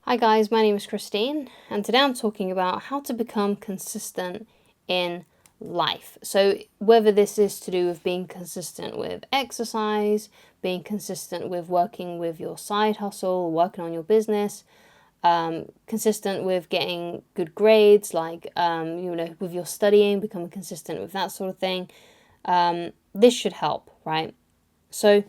Hi guys, my name is Christine, and today I'm talking about how to become consistent in life. So whether this is to do with being consistent with exercise, being consistent with working with your side hustle, working on your business, consistent with getting good grades, like with your studying, becoming consistent with that sort of thing. This should help, right? So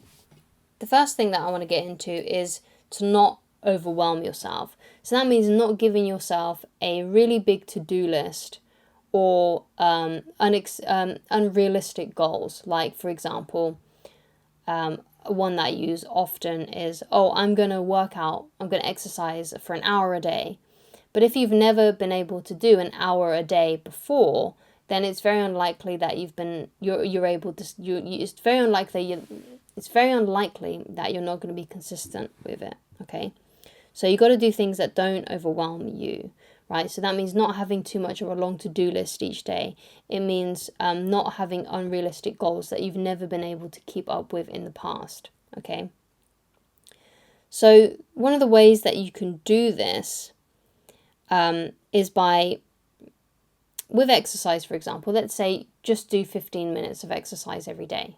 the first thing that I want to get into is to not overwhelm yourself. So that means not giving yourself a really big to-do list or unrealistic goals. Like, for example, one that I use often is, I'm going to work out, I'm going to exercise for an hour a day. But if you've never been able to do an hour a day before, then it's very unlikely that you're able to. It's very unlikely that you're not going to be consistent with it. Okay, so you got to do things that don't overwhelm you, right? So that means not having too much of a long to-do list each day. It means not having unrealistic goals that you've never been able to keep up with in the past. Okay. So one of the ways that you can do this is by, with exercise, for example, let's say just do 15 minutes of exercise every day,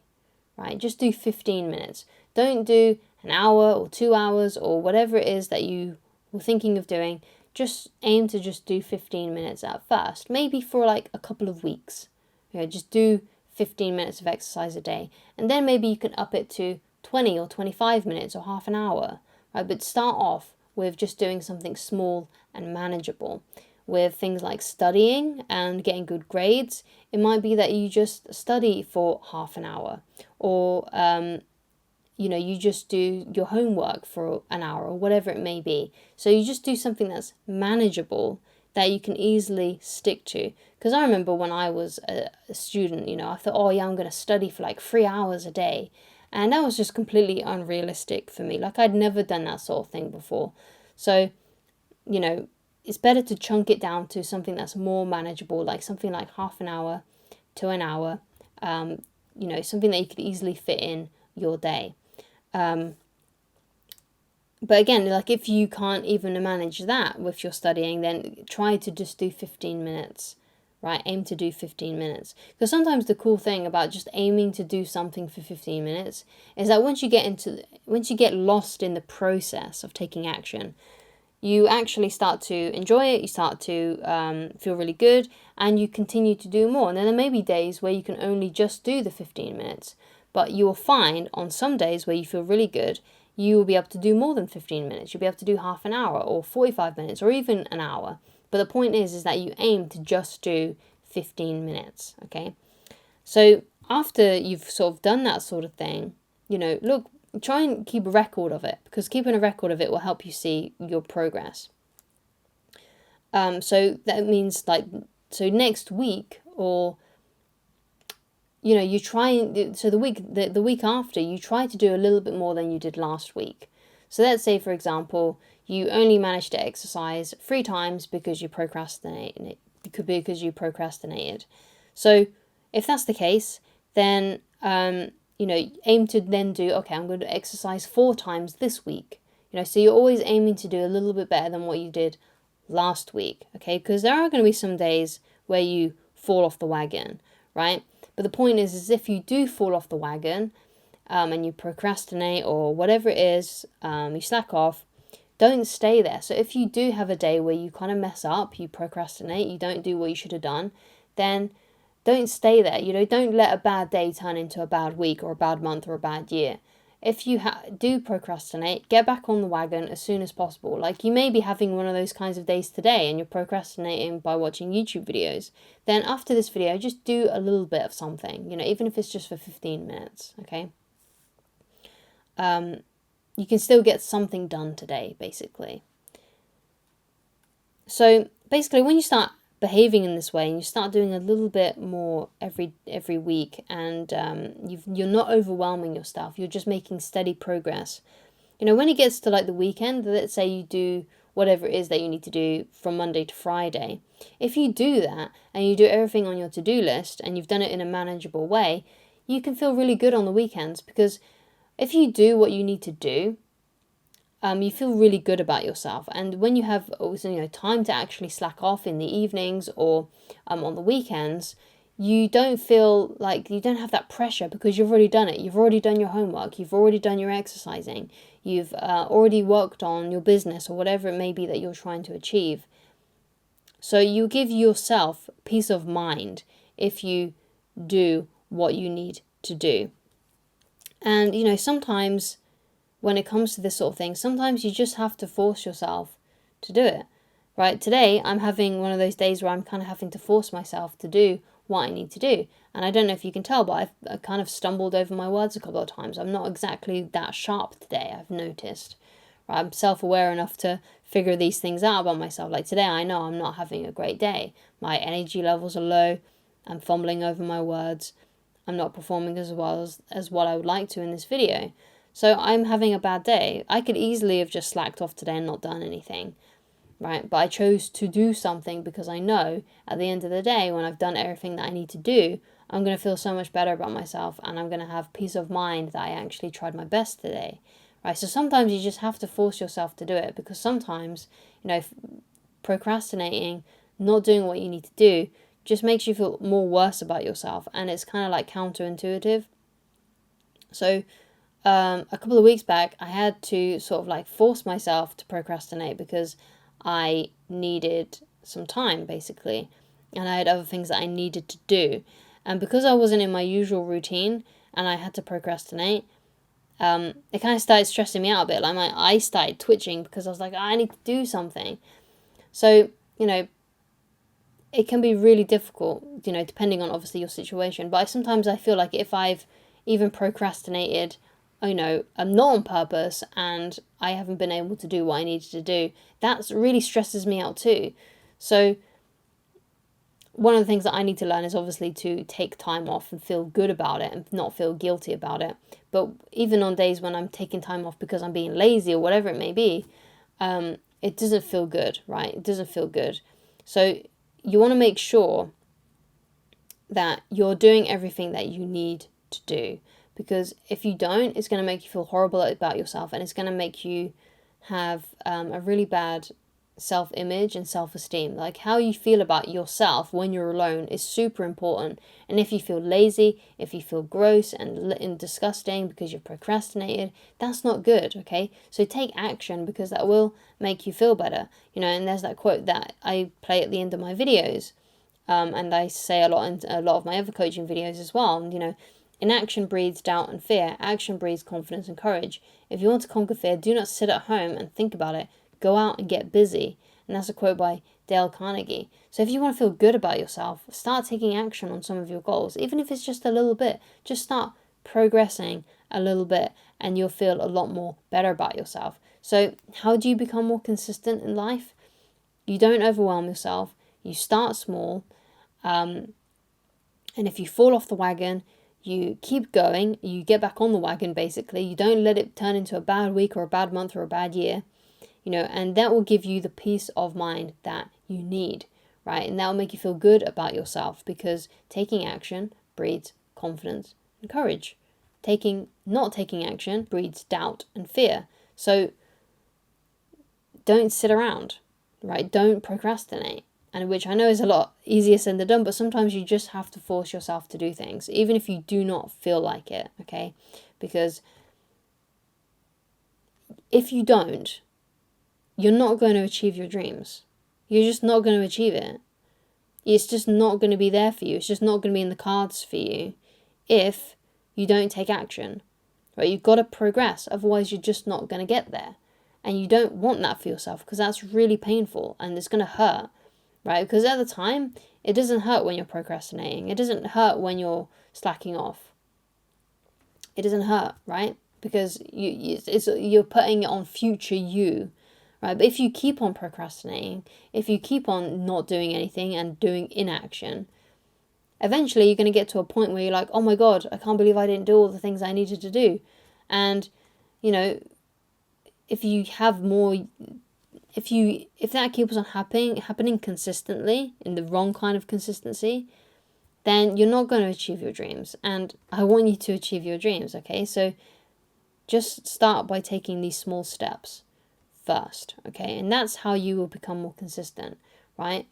right? Just do 15 minutes. Don't do an hour or 2 hours or whatever it is that you were thinking of doing. Just aim to just do 15 minutes at first, maybe for like a couple of weeks. Just do 15 minutes of exercise a day, and then maybe you can up it to 20 or 25 minutes or half an hour, right? But start off with just doing something small and manageable. With things like studying and getting good grades, it might be that you just study for half an hour, or you just do your homework for an hour or whatever it may be. So you just do something that's manageable that you can easily stick to. Because I remember when I was a student, I thought, I'm going to study for like 3 hours a day. And that was just completely unrealistic for me. Like, I'd never done that sort of thing before. So, it's better to chunk it down to something that's more manageable, like something like half an hour to an hour, something that you could easily fit in your day. But again, like, if you can't even manage that with your studying, then try to just do 15 minutes, right? Aim to do 15 minutes. Because sometimes the cool thing about just aiming to do something for 15 minutes is that once you get lost in the process of taking action, you actually start to enjoy it, you start to feel really good, and you continue to do more. And then there may be days where you can only just do the 15 minutes, but you will find on some days where you feel really good, you will be able to do more than 15 minutes. You'll be able to do half an hour or 45 minutes or even an hour. But the point is that you aim to just do 15 minutes, okay? So after you've sort of done that sort of thing, look, try and keep a record of it, because keeping a record of it will help you see your progress. So that means next week, or you try, so the week after, you try to do a little bit more than you did last week. So let's say, for example, you only managed to exercise 3 times because you procrastinated. So if that's the case, then aim to then do, okay, I'm going to exercise 4 times this week. So you're always aiming to do a little bit better than what you did last week, okay? Because there are going to be some days where you fall off the wagon, right? But the point is if you do fall off the wagon, and you procrastinate or whatever it is, you slack off, don't stay there. So if you do have a day where you kind of mess up, you procrastinate, you don't do what you should have done, then don't stay there. Don't let a bad day turn into a bad week or a bad month or a bad year. If you do procrastinate, get back on the wagon as soon as possible. Like, you may be having one of those kinds of days today and you're procrastinating by watching YouTube videos. Then after this video, just do a little bit of something, even if it's just for 15 minutes, okay? You can still get something done today, basically. So basically, when you start behaving in this way and you start doing a little bit more every week, and you're not overwhelming yourself, you're just making steady progress. When it gets to like the weekend, let's say you do whatever it is that you need to do from Monday to Friday. If you do that and you do everything on your to-do list and you've done it in a manageable way, you can feel really good on the weekends, because if you do what you need to do, you feel really good about yourself. And when you have also, time to actually slack off in the evenings or on the weekends, you don't feel like you don't have that pressure because you've already done it. You've already done your homework. You've already done your exercising. You've already worked on your business or whatever it may be that you're trying to achieve. So you give yourself peace of mind if you do what you need to do. And, sometimes when it comes to this sort of thing, sometimes you just have to force yourself to do it, right? Today, I'm having one of those days where I'm kind of having to force myself to do what I need to do. And I don't know if you can tell, but I've kind of stumbled over my words a couple of times. I'm not exactly that sharp today, I've noticed. Right? I'm self-aware enough to figure these things out about myself. Like today, I know I'm not having a great day. My energy levels are low. I'm fumbling over my words. I'm not performing as well as what I would like to in this video. So I'm having a bad day. I could easily have just slacked off today and not done anything, right? But I chose to do something because I know at the end of the day, when I've done everything that I need to do, I'm going to feel so much better about myself and I'm going to have peace of mind that I actually tried my best today, right? So sometimes you just have to force yourself to do it because sometimes, procrastinating, not doing what you need to do, just makes you feel more worse about yourself, and it's kind of like counterintuitive. So a couple of weeks back, I had to sort of like force myself to procrastinate because I needed some time, basically, and I had other things that I needed to do. And because I wasn't in my usual routine and I had to procrastinate, it kind of started stressing me out a bit. Like my eyes started twitching because I was like, I need to do something. So, it can be really difficult, depending on obviously your situation. But sometimes I feel like if I've even procrastinated, not on purpose and I haven't been able to do what I needed to do, that really stresses me out too. So one of the things that I need to learn is obviously to take time off and feel good about it and not feel guilty about it. But even on days when I'm taking time off because I'm being lazy or whatever it may be, it doesn't feel good, right? It doesn't feel good. So you want to make sure that you're doing everything that you need to do, because if you don't, it's going to make you feel horrible about yourself and it's going to make you have a really bad self-image and self-esteem. Like how you feel about yourself when you're alone is super important. And if you feel lazy, if you feel gross and disgusting because you've procrastinated, that's not good, okay? So take action because that will make you feel better. And there's that quote that I play at the end of my videos, and I say a lot in a lot of my other coaching videos as well. And, inaction breeds doubt and fear. Action breeds confidence and courage. If you want to conquer fear, do not sit at home and think about it. Go out and get busy. And that's a quote by Dale Carnegie. So if you want to feel good about yourself, start taking action on some of your goals. Even if it's just a little bit, just start progressing a little bit and you'll feel a lot more better about yourself. So how do you become more consistent in life? You don't overwhelm yourself. You start small. And if you fall off the wagon, you keep going, you get back on the wagon basically. You don't let it turn into a bad week or a bad month or a bad year, and that will give you the peace of mind that you need, right? And that will make you feel good about yourself because taking action breeds confidence and courage. Not taking action breeds doubt and fear. So don't sit around, right? Don't procrastinate. And which I know is a lot easier said than done, but sometimes you just have to force yourself to do things, even if you do not feel like it, okay? Because if you don't, you're not going to achieve your dreams. You're just not going to achieve it. It's just not going to be there for you. It's just not going to be in the cards for you if you don't take action, right? You've got to progress, otherwise you're just not going to get there. And you don't want that for yourself because that's really painful and it's going to hurt. Right? Because at the time, it doesn't hurt when you're procrastinating. It doesn't hurt when you're slacking off. It doesn't hurt, right? Because you're putting it on future you, right? But if you keep on procrastinating, if you keep on not doing anything and doing inaction, eventually you're going to get to a point where you're like, oh my God, I can't believe I didn't do all the things I needed to do. And, if you have more... If that keeps on happening consistently, in the wrong kind of consistency, then you're not going to achieve your dreams. And I want you to achieve your dreams, okay? So just start by taking these small steps. first, okay? And that's how you will become more consistent, right?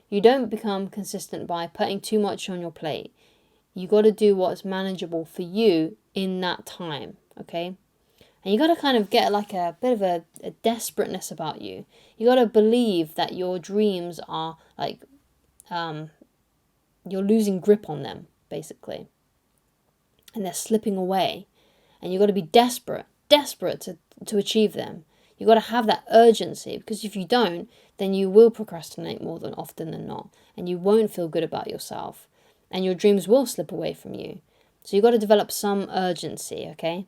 You don't become consistent by putting too much on your plate. You got to do what's manageable for you in that time, okay? And you got to kind of get like a bit of a desperateness about you. You got to believe that your dreams are like, you're losing grip on them, basically. And they're slipping away. And you got to be desperate to achieve them. You got to have that urgency, because if you don't, then you will procrastinate more than often than not. And you won't feel good about yourself. And your dreams will slip away from you. So you got to develop some urgency, okay?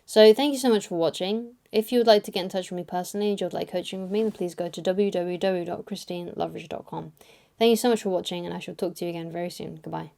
So thank you so much for watching. If you would like to get in touch with me personally and you would like coaching with me, then please go to www.christineloveridge.com. Thank you so much for watching, and I shall talk to you again very soon. Goodbye.